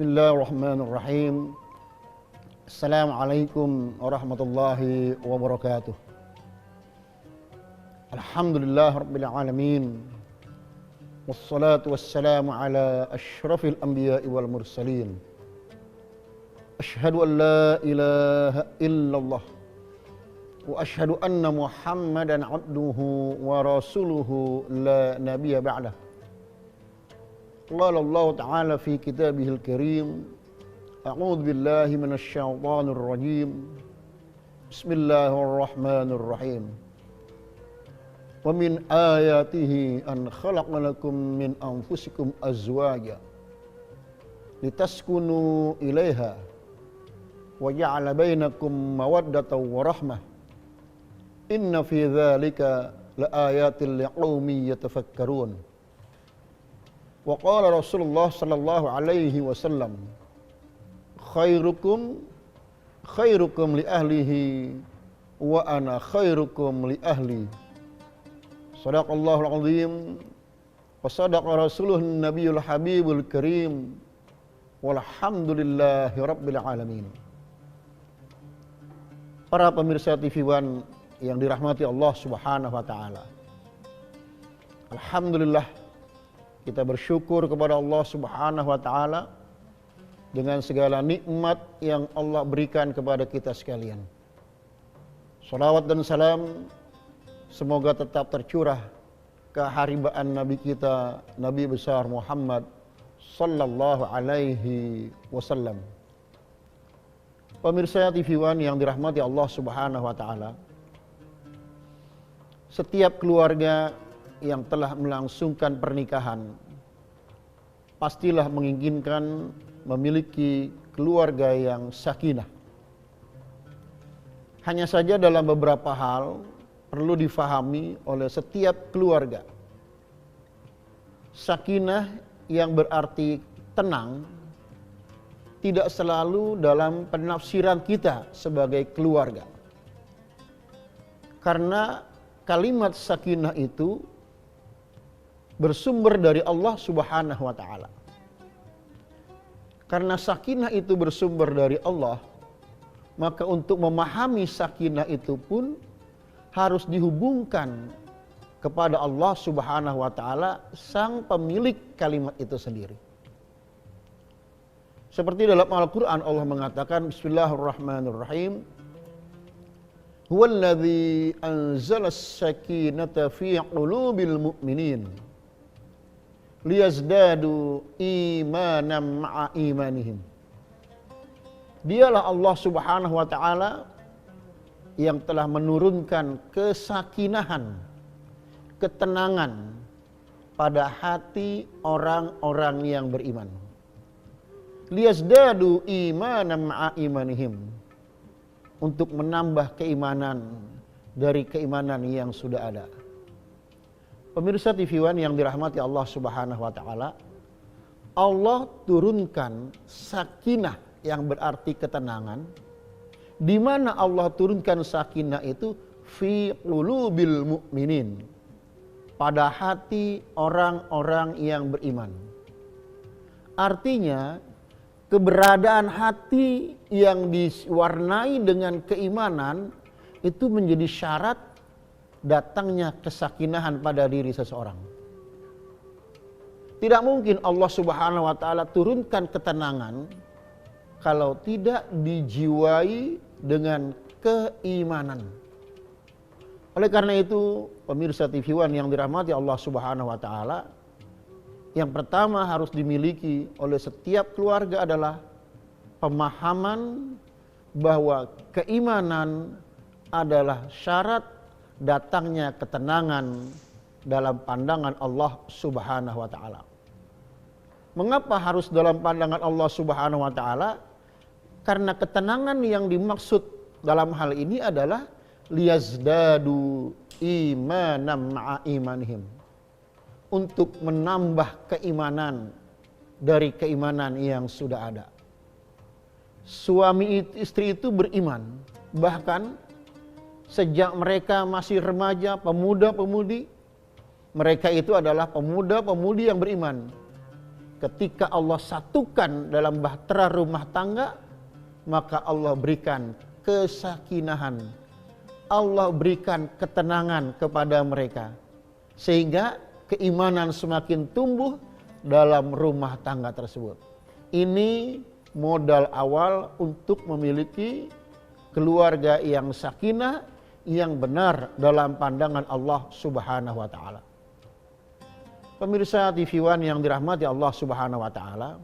Bismillahirrahmanirrahim. Assalamualaikum warahmatullahi wabarakatuh. Alhamdulillah rabbil alamin. Wassalatu wassalamu ala asyrafil anbiya'i wal mursalin. Asyhadu an la ilaha illallah wa asyhadu anna Muhammadan abduhu wa rasuluhu la nabiyya ba'dah. Qala Allah Ta'ala fi kitabihil karim. A'udzu billahi minasy syaithanir rajim. Bismillahirrahmanirrahim. Wa min ayatihi an khalaqa lakum min anfusikum azwaja litaskunu ilaiha wa ja'ala bainakum mawaddatan wa rahmah. Inna fi dzalika laayatin liqaumin yatafakkarun. Wa qala Rasulullah sallallahu alaihi wasallam, khairukum li ahlihi wa ana khairukum li ahli. Shadaqallahul azim wa sadaqa rasuluhun nabiyul habibul karim. Walhamdulillahi rabbil alamin. Para pemirsa TV One yang dirahmati Allah Subhanahu wa taala. Alhamdulillah, kita bersyukur kepada Allah Subhanahu wa taala dengan segala nikmat yang Allah berikan kepada kita sekalian. Salawat dan salam semoga tetap tercurah keharibaan Nabi kita, Nabi besar Muhammad sallallahu alaihi wasallam. Pemirsa TV One yang dirahmati Allah Subhanahu wa taala. Setiap keluarga yang telah melangsungkan pernikahan pastilah menginginkan memiliki keluarga yang sakinah. Hanya saja dalam beberapa hal perlu difahami oleh setiap keluarga. Sakinah yang berarti tenang tidak selalu dalam penafsiran kita sebagai keluarga. Karena kalimat sakinah itu bersumber dari Allah Subhanahu wa taala. Karena sakinah itu bersumber dari Allah, maka untuk memahami sakinah itu pun harus dihubungkan kepada Allah Subhanahu wa taala, sang pemilik kalimat itu sendiri. Seperti dalam Al-Qur'an Allah mengatakan, Bismillahirrahmanirrahim. Huwallazi anzalas sakinata fi qulubil mu'minin liyazdadu imanan ma'a imanihim. Dialah Allah Subhanahu wa taala yang telah menurunkan kesakinahan, ketenangan pada hati orang-orang yang beriman. Liyazdadu imanan ma'a imanihim, untuk menambah keimanan dari keimanan yang sudah ada. Pemirsa TV One yang dirahmati Allah Subhanahu wa taala, Allah turunkan sakinah yang berarti ketenangan. Di mana Allah turunkan sakinah itu? Fi qulubil mu'minin, pada hati orang-orang yang beriman. Artinya keberadaan hati yang diwarnai dengan keimanan itu menjadi syarat datangnya kesakinahan pada diri seseorang. Tidak mungkin Allah Subhanahu wa taala turunkan ketenangan kalau tidak dijiwai dengan keimanan. Oleh karena itu, pemirsa TV One yang dirahmati Allah Subhanahu wa taala, yang pertama harus dimiliki oleh setiap keluarga adalah pemahaman bahwa keimanan adalah syarat datangnya ketenangan dalam pandangan Allah Subhanahu wa taala. Mengapa harus dalam pandangan Allah Subhanahu wa taala? Karena ketenangan yang dimaksud dalam hal ini adalah liyazdadu imanan ma'a imanihim, untuk menambah keimanan dari keimanan yang sudah ada. Suami istri itu beriman, bahkan sejak mereka masih remaja, pemuda-pemudi, mereka itu adalah pemuda-pemudi yang beriman. ketika Allah satukan dalam bahtera rumah tangga, maka Allah berikan kesakinahan, Allah berikan ketenangan kepada mereka, sehingga keimanan semakin tumbuh dalam rumah tangga tersebut. Ini modal awal untuk memiliki keluarga yang sakinah, yang benar dalam pandangan Allah Subhanahu wa taala. Pemirsa TV One yang dirahmati Allah Subhanahu wa taala,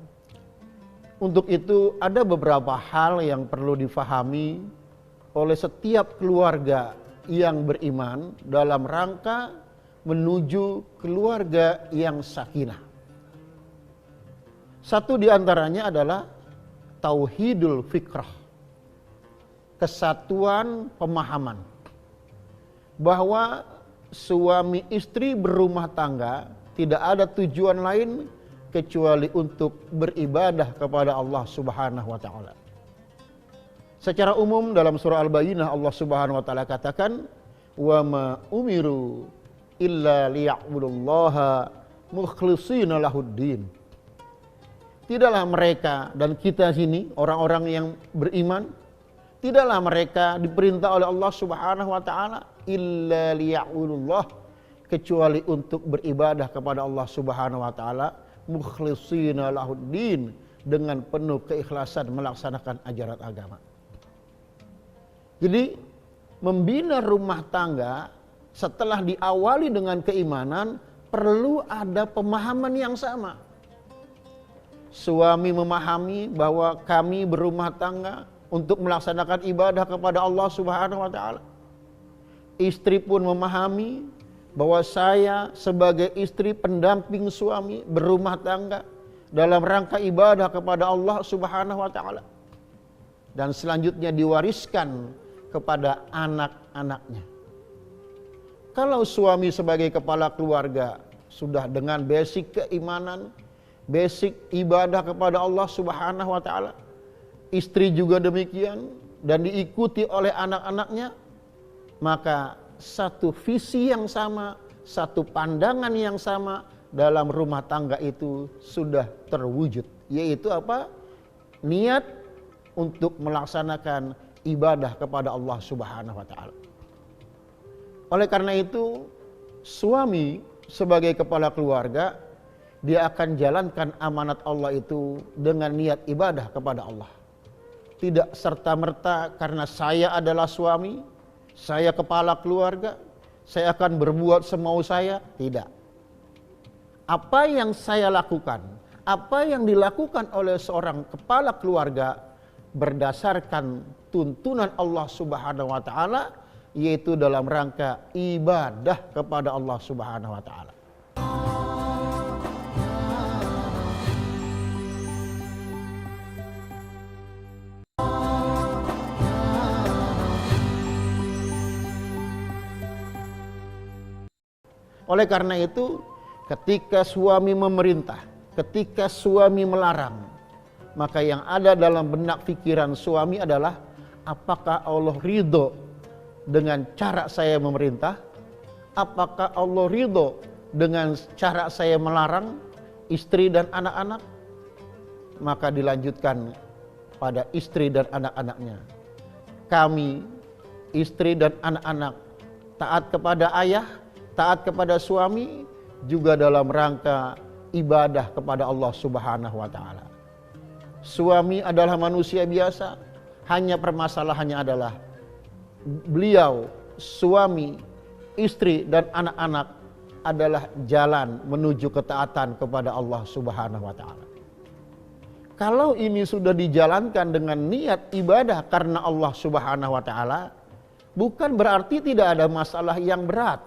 untuk itu ada beberapa hal yang perlu difahami oleh setiap keluarga yang beriman dalam rangka menuju keluarga yang sakinah. Satu di antaranya adalah tauhidul fikrah, kesatuan pemahaman, bahwa suami istri berumah tangga tidak ada tujuan lain kecuali untuk beribadah kepada Allah Subhanahu wa taala. Secara umum dalam surah Al-Bayyinah Allah Subhanahu wa taala katakan, "Wa ma umiru illa liya'budullaha mukhlishina lahuddin." Tidaklah mereka dan kita sini orang-orang yang beriman, tidaklah mereka diperintah oleh Allah Subhanahu wa taala illa liya'budullah, kecuali untuk beribadah kepada Allah Subhanahu wa taala mukhlishina lahuddin, dengan penuh keikhlasan melaksanakan ajaran agama. Jadi membina rumah tangga setelah diawali dengan keimanan perlu ada pemahaman yang sama. Suami memahami bahwa kami berumah tangga untuk melaksanakan ibadah kepada Allah Subhanahu wa taala. Istri pun memahami bahwa saya sebagai istri pendamping suami berumah tangga dalam rangka ibadah kepada Allah Subhanahu wa taala. Dan selanjutnya diwariskan kepada anak-anaknya. Kalau suami sebagai kepala keluarga sudah dengan basic keimanan, basic ibadah kepada Allah Subhanahu wa taala, istri juga demikian dan diikuti oleh anak-anaknya, maka satu visi yang sama, satu pandangan yang sama dalam rumah tangga itu sudah terwujud, yaitu apa? Niat untuk melaksanakan ibadah kepada Allah Subhanahu wa taala. Oleh karena itu, suami sebagai kepala keluarga, dia akan jalankan amanat Allah itu dengan niat ibadah kepada Allah. Tidak serta-merta karena saya adalah suami, saya kepala keluarga, saya akan berbuat semau saya. Tidak. Apa yang saya lakukan, apa yang dilakukan oleh seorang kepala keluarga berdasarkan tuntunan Allah Subhanahu wa taala, yaitu dalam rangka ibadah kepada Allah Subhanahu wa taala. Oleh karena itu, ketika suami memerintah, ketika suami melarang, maka yang ada dalam benak pikiran suami adalah, apakah Allah ridho dengan cara saya memerintah? Apakah Allah ridho dengan cara saya melarang istri dan anak-anak? Maka dilanjutkan pada istri dan anak-anaknya. Kami, istri dan anak-anak, taat kepada ayah, taat kepada suami, juga dalam rangka ibadah kepada Allah Subhanahu wa taala. Suami adalah manusia biasa, hanya permasalahannya adalah beliau, suami, istri dan anak-anak adalah jalan menuju ketaatan kepada Allah Subhanahu wa taala. Kalau ini sudah dijalankan dengan niat ibadah karena Allah Subhanahu wa taala, bukan berarti tidak ada masalah yang berat.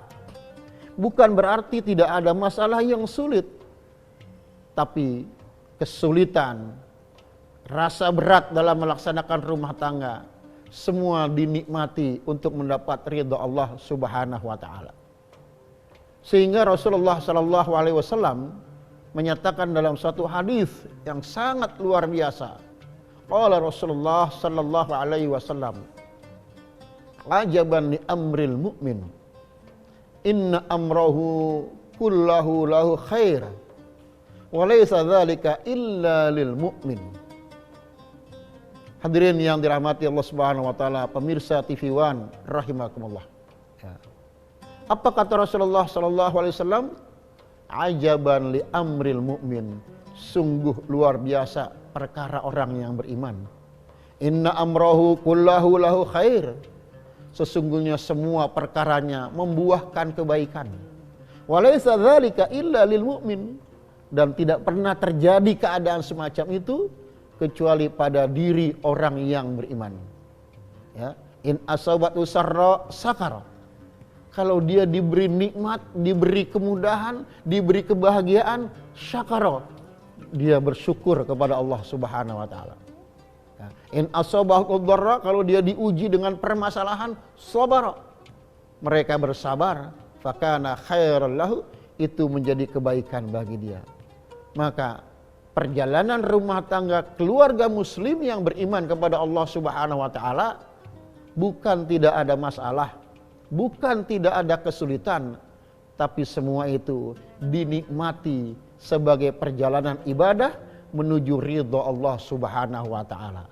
Bukan berarti tidak ada masalah yang sulit. Tapi kesulitan, rasa berat dalam melaksanakan rumah tangga, semua dinikmati untuk mendapat ridha Allah Subhanahu wa taala. Sehingga Rasulullah sallallahu alaihi wasallam menyatakan dalam satu hadis yang sangat luar biasa. Qala Rasulullah sallallahu alaihi wasallam, "Ajaban li amril mu'min. Inna amrahu kullahu lahu khair. wa laisa dzalika illa lil mu'min. Hadirin yang dirahmati Allah Subhanahu wa taala, pemirsa TV One rahimakumullah. Ya. Apa kata Rasulullah sallallahu alaihi wasallam? Ajaban li amril mu'min. Sungguh luar biasa perkara orang yang beriman. Inna amrahu kullahu lahu khair. Sesungguhnya semua perkaranya membuahkan kebaikan. Walaysa dzalika illa lil mu'min. Dan tidak pernah terjadi keadaan semacam itu kecuali pada diri orang yang beriman. Ya, in asabatu sarra sakara. Kalau dia diberi nikmat, diberi kemudahan, diberi kebahagiaan, syakara. Dia bersyukur kepada Allah Subhanahu wa taala. Ya, in asabahu dharra, kalau dia diuji dengan permasalahan, sabara. Mereka bersabar, fakana khairan lahu, itu menjadi kebaikan bagi dia. Maka perjalanan rumah tangga keluarga muslim yang beriman kepada Allah Subhanahu wa taala bukan tidak ada masalah, bukan tidak ada kesulitan, tapi semua itu dinikmati sebagai perjalanan ibadah menuju ridha Allah Subhanahu wa taala.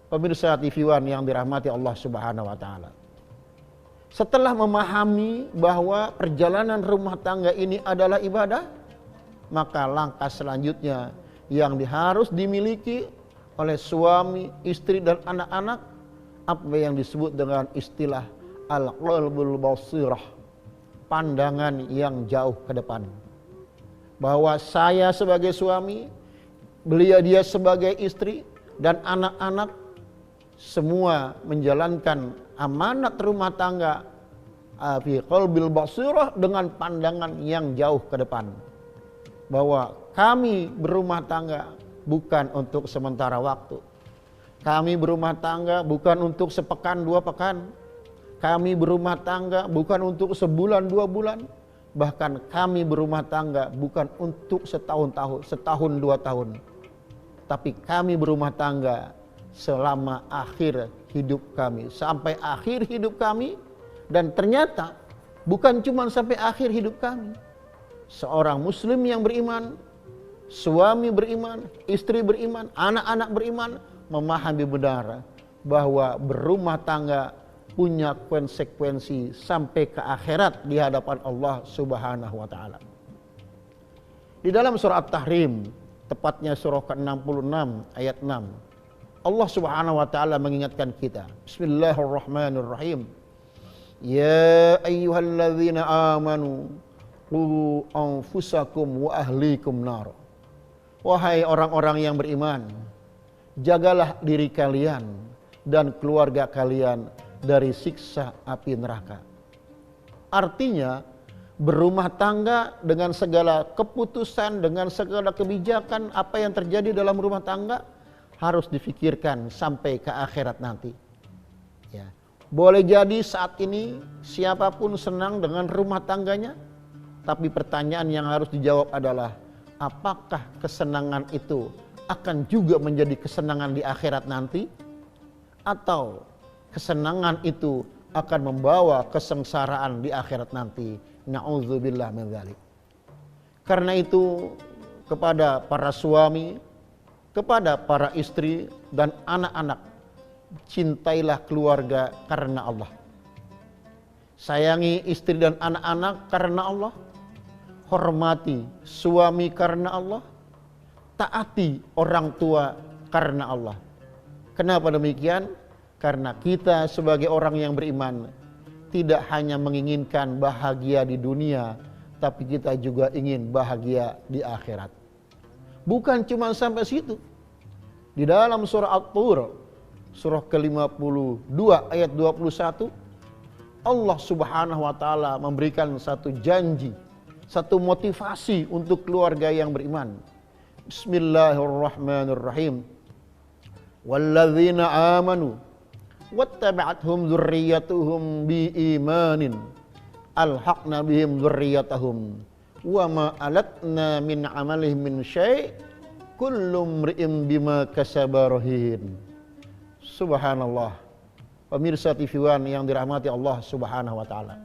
Pemirsa TV One yang dirahmati Allah Subhanahu wa taala. Setelah memahami bahwa perjalanan rumah tangga ini adalah ibadah, maka langkah selanjutnya yang harus dimiliki oleh suami, istri dan anak-anak, apa yang disebut dengan istilah al-qalbul basirah, pandangan yang jauh ke depan. Bahwa saya sebagai suami, dia sebagai istri, dan anak-anak semua menjalankan amanat rumah tangga fi qalbil basirah dengan pandangan yang jauh ke depan. Bahwa kami berumah tangga bukan untuk sementara waktu. Kami berumah tangga bukan untuk sepekan dua pekan. Kami berumah tangga bukan untuk sebulan dua bulan. Bahkan kami berumah tangga bukan untuk setahun dua tahun. Tapi kami berumah tangga selama akhir hidup kami. Sampai akhir hidup kami. Dan ternyata bukan cuma sampai akhir hidup kami. Seorang muslim yang beriman, suami beriman, istri beriman, anak-anak beriman, memahami benar bahwa berumah tangga punya konsekuensi sampai ke akhirat di hadapan Allah Subhanahu wa taala. Di dalam surah At-Tahrim, tepatnya surah ke-66 ayat 6, Allah Subhanahu wa taala mengingatkan kita. Bismillahirrahmanirrahim. Ya ayyuhalladzina amanu qu anfusakum wa ahlikum nar. Wahai orang-orang yang beriman, jagalah diri kalian dan keluarga kalian dari siksa api neraka. Artinya, berumah tangga dengan segala keputusan, dengan segala kebijakan apa yang terjadi dalam rumah tangga harus difikirkan sampai ke akhirat nanti. Ya. Boleh jadi saat ini siapapun senang dengan rumah tangganya, tapi pertanyaan yang harus dijawab adalah, apakah kesenangan itu akan juga menjadi kesenangan di akhirat nanti? Atau kesenangan itu akan membawa kesengsaraan di akhirat nanti? Na'udzubillah min dzalik. Karena itu, kepada para suami, kepada para istri dan anak-anak, cintailah keluarga karena Allah. Sayangi istri dan anak-anak karena Allah. Hormati suami karena Allah, taati orang tua karena Allah. Kenapa demikian? Karena kita sebagai orang yang beriman tidak hanya menginginkan bahagia di dunia, tapi kita juga ingin bahagia di akhirat. Bukan cuma sampai situ. Di dalam surah At-Tur, surah ke-52 ayat 21, Allah Subhanahu wa taala memberikan satu janji, satu motivasi untuk keluarga yang beriman. Bismillahirrahmanirrahim. Walladzina amanu wattaba'athum dzurriyyatuhum biimanin alhaqna bihim dzurriyyatahum wa ma alatna min amalihim min syai' kullu imri'in bima kasaba rahin. Subhanallah. Pemirsa TV One yang dirahmati Allah Subhanahu wa taala.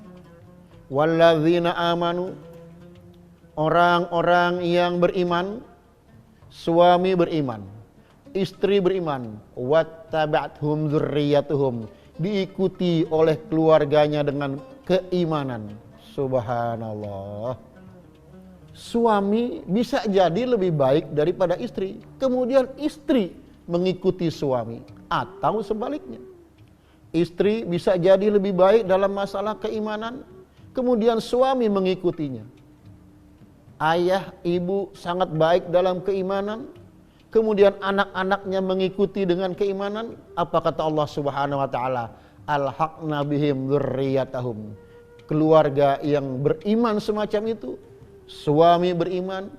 Walladzina amanu, orang-orang yang beriman, suami beriman, istri beriman, wattaba'athum dzurriyyatuhum, diikuti oleh keluarganya dengan keimanan. Subhanallah. Suami bisa jadi lebih baik daripada istri, kemudian istri mengikuti suami, atau sebaliknya. Istri bisa jadi lebih baik dalam masalah keimanan, kemudian suami mengikutinya. Ayah, ibu sangat baik dalam keimanan, kemudian anak-anaknya mengikuti dengan keimanan. Apa kata Allah Subhanahu wa taala? Alhaqna bihim dzurriyyatahum. Keluarga yang beriman semacam itu, suami beriman,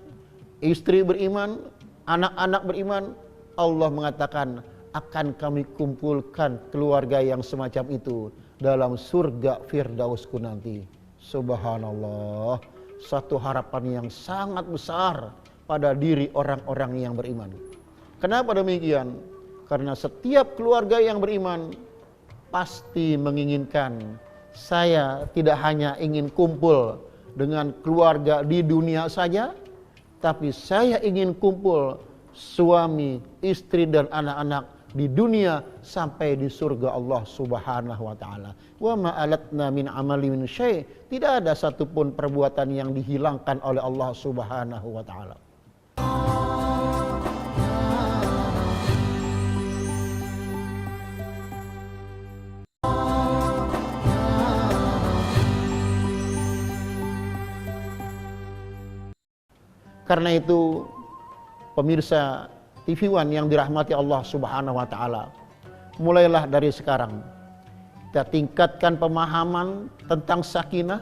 istri beriman, anak-anak beriman, Allah mengatakan akan kami kumpulkan keluarga yang semacam itu dalam surga Firdausku nanti. Subhanallah, satu harapan yang sangat besar pada diri orang-orang yang beriman. Kenapa demikian? Karena setiap keluarga yang beriman pasti menginginkan, saya tidak hanya ingin kumpul dengan keluarga di dunia saja, tapi saya ingin kumpul suami, istri dan anak-anak di dunia sampai di surga Allah Subhanahu wa taala. Wa ma alatna min amali min syai', tidak ada satupun perbuatan yang dihilangkan oleh Allah Subhanahu wa taala. Karena itu, pemirsa TV One yang dirahmati Allah Subhanahu wa taala, mulailah dari sekarang kita tingkatkan pemahaman tentang sakinah,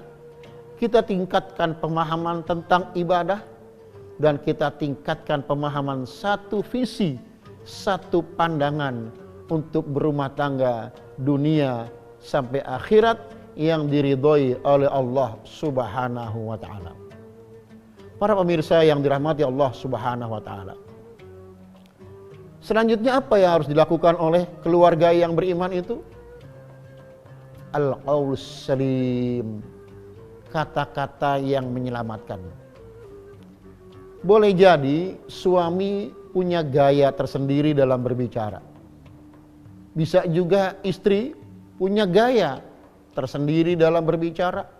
kita tingkatkan pemahaman tentang ibadah, dan kita tingkatkan pemahaman satu visi, satu pandangan untuk berumah tangga dunia sampai akhirat yang diridhoi oleh Allah Subhanahu wa taala. Para pemirsa yang dirahmati Allah Subhanahu wa taala, selanjutnya apa yang harus dilakukan oleh keluarga yang beriman itu? Al-qaulus salim, kata-kata yang menyelamatkan. Boleh jadi suami punya gaya tersendiri dalam berbicara. Bisa juga istri punya gaya tersendiri dalam berbicara.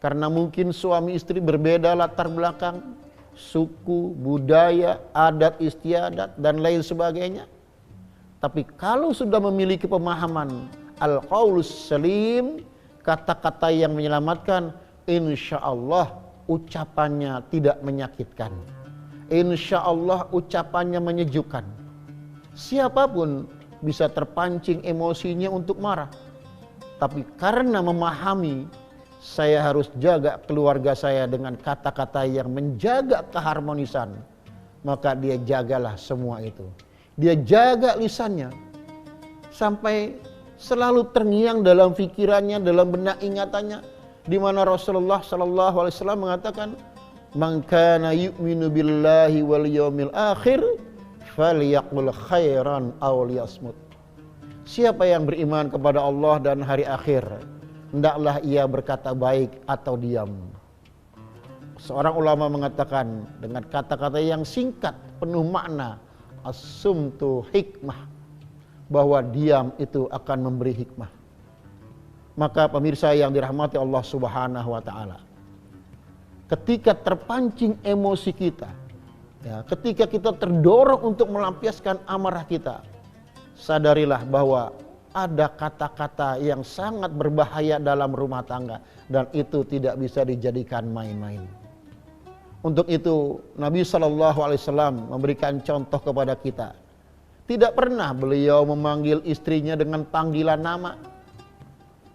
Karena mungkin suami istri berbeda latar belakang, suku, budaya, adat istiadat, dan lain sebagainya. Tapi kalau sudah memiliki pemahaman al-qaulus salim, kata-kata yang menyelamatkan, insya Allah ucapannya tidak menyakitkan. Insya Allah ucapannya menyejukkan. Siapapun bisa terpancing emosinya untuk marah. Tapi karena memahami, saya harus jaga keluarga saya dengan kata-kata yang menjaga keharmonisan, maka dia jagalah semua itu. Dia jaga lisannya sampai selalu terngiang dalam pikirannya, dalam benak ingatannya, di mana Rasulullah sallallahu alaihi wasallam mengatakan, "Man kana yu'minu billahi wal yaumil akhir falyaqul khairan aw liyasmut." Siapa yang beriman kepada Allah dan hari akhir, hendaklah ia berkata baik atau diam. Seorang ulama mengatakan dengan kata-kata yang singkat penuh makna, as-sumtu hikmah, bahwa diam itu akan memberi hikmah. Maka pemirsa yang dirahmati Allah Subhanahu wa taala, ketika terpancing emosi kita, ya, ketika kita terdorong untuk melampiaskan amarah kita, sadarilah bahwa ada kata-kata yang sangat berbahaya dalam rumah tangga, dan itu tidak bisa dijadikan main-main. Untuk itu Nabi SAW memberikan contoh kepada kita. Tidak pernah beliau memanggil istrinya dengan panggilan nama,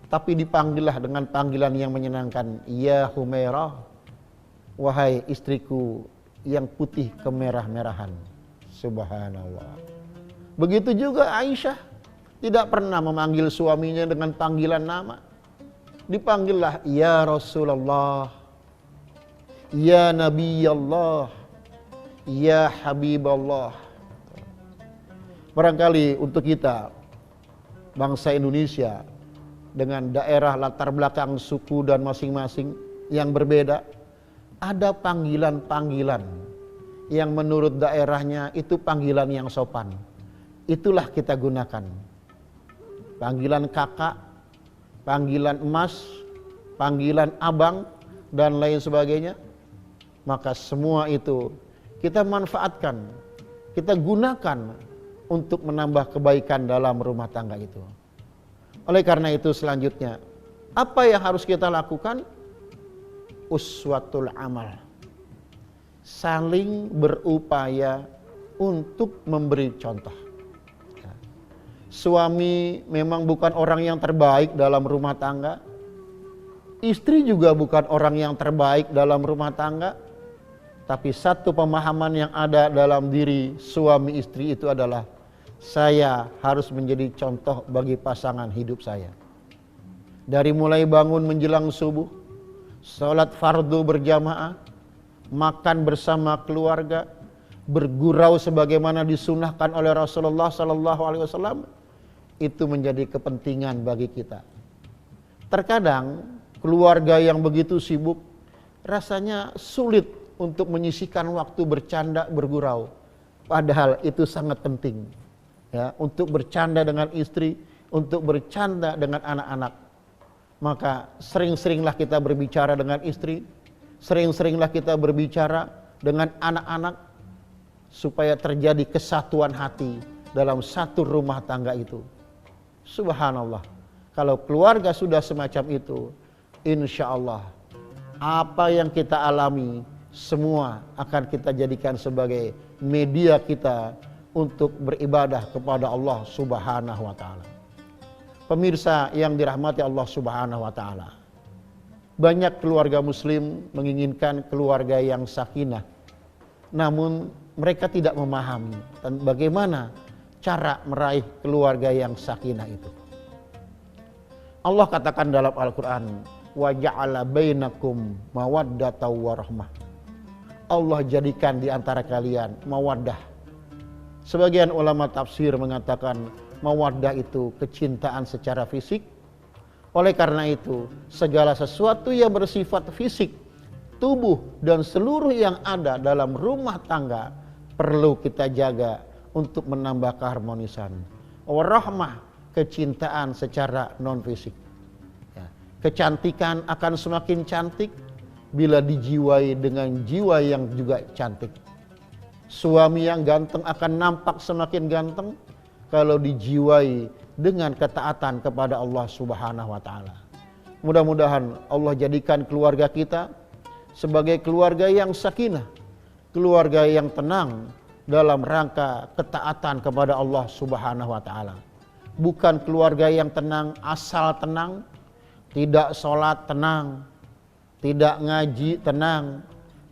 tapi dipanggillah dengan panggilan yang menyenangkan. Ya Humairah, wahai istriku yang putih kemerah-merahan. Subhanallah. Begitu juga Aisyah, tidak pernah memanggil suaminya dengan panggilan nama. Dipanggillah ya Rasulullah, ya Nabi Allah, ya Habiballah. Barangkali untuk kita, bangsa Indonesia, dengan daerah latar belakang suku dan masing-masing yang berbeda, ada panggilan-panggilan yang menurut daerahnya itu panggilan yang sopan. Itulah kita gunakan. Panggilan kakak, panggilan emas, panggilan abang, dan lain sebagainya. Maka semua itu kita manfaatkan, kita gunakan untuk menambah kebaikan dalam rumah tangga itu. Oleh karena itu selanjutnya, apa yang harus kita lakukan? Uswatul amal. Saling berupaya untuk memberi contoh. Suami memang bukan orang yang terbaik dalam rumah tangga. Istri juga bukan orang yang terbaik dalam rumah tangga. Tapi satu pemahaman yang ada dalam diri suami istri itu adalah, saya harus menjadi contoh bagi pasangan hidup saya. Dari mulai bangun menjelang subuh, salat fardu berjamaah, makan bersama keluarga, bergurau sebagaimana disunahkan oleh Rasulullah SAW, itu menjadi kepentingan bagi kita. Terkadang keluarga yang begitu sibuk rasanya sulit untuk menyisihkan waktu bercanda, bergurau. Padahal itu sangat penting. Ya, untuk bercanda dengan istri, untuk bercanda dengan anak-anak. Maka sering-seringlah kita berbicara dengan istri, sering-seringlah kita berbicara dengan anak-anak, supaya terjadi kesatuan hati dalam satu rumah tangga itu. Subhanallah, kalau keluarga sudah semacam itu, insya Allah apa yang kita alami semua akan kita jadikan sebagai media kita untuk beribadah kepada Allah Subhanahu wa taala. Pemirsa yang dirahmati Allah Subhanahu wa taala, banyak keluarga muslim menginginkan keluarga yang sakinah. Namun mereka tidak memahami dan bagaimana cara meraih keluarga yang sakinah itu. Allah katakan dalam Al-Qur'an, wa ja'ala bainakum mawaddatan wa rahmah. Allah jadikan di antara kalian mawaddah. Sebagian ulama tafsir mengatakan mawaddah itu kecintaan secara fisik. Oleh karena itu, segala sesuatu yang bersifat fisik, tubuh dan seluruh yang ada dalam rumah tangga perlu kita jaga untuk menambah keharmonisan. Warahmah, kecintaan secara non fisik. Ya. Kecantikan akan semakin cantik bila dijiwai dengan jiwa yang juga cantik. Suami yang ganteng akan nampak semakin ganteng kalau dijiwai dengan ketaatan kepada Allah Subhanahu wa taala. Mudah-mudahan Allah jadikan keluarga kita sebagai keluarga yang sakinah, keluarga yang tenang dalam rangka ketaatan kepada Allah Subhanahu wa taala. Bukan keluarga yang tenang asal tenang, tidak sholat tenang, tidak ngaji tenang,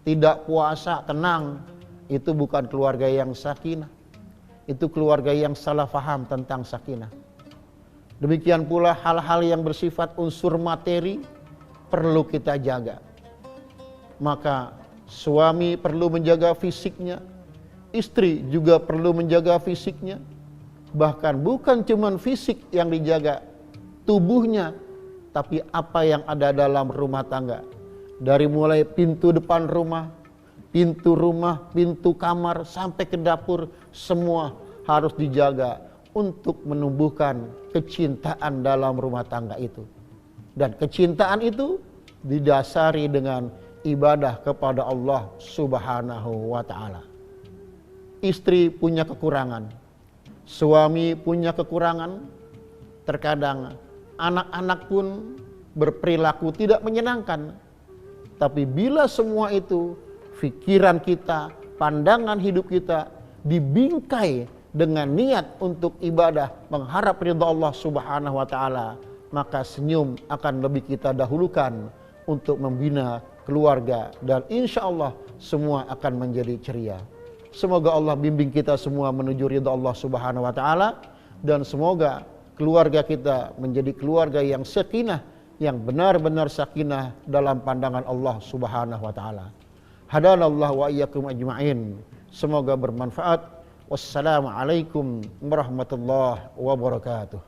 tidak puasa tenang. Itu bukan keluarga yang sakinah. Itu keluarga yang salah faham tentang sakinah. Demikian pula hal-hal yang bersifat unsur materi perlu kita jaga. Maka suami perlu menjaga fisiknya, istri juga perlu menjaga fisiknya. Bahkan bukan cuma fisik yang dijaga, tubuhnya, tapi apa yang ada dalam rumah tangga. Dari mulai pintu depan rumah, pintu kamar, sampai ke dapur, semua harus dijaga untuk menumbuhkan kecintaan dalam rumah tangga itu. Dan kecintaan itu didasari dengan ibadah kepada Allah Subhanahu wa taala. Istri punya kekurangan, suami punya kekurangan, terkadang anak-anak pun berperilaku tidak menyenangkan. Tapi bila semua itu pikiran kita, pandangan hidup kita dibingkai dengan niat untuk ibadah, mengharap ridha Allah Subhanahu wa taala, maka senyum akan lebih kita dahulukan untuk membina keluarga, dan insya Allah semua akan menjadi ceria. Semoga Allah bimbing kita semua menuju ridha Allah Subhanahu wa taala, dan semoga keluarga kita menjadi keluarga yang sakinah, yang benar-benar sakinah dalam pandangan Allah Subhanahu wa taala. Hadanallahu wa iyyakum ajma'in. Semoga bermanfaat. Wassalamualaikum warahmatullahi wabarakatuh.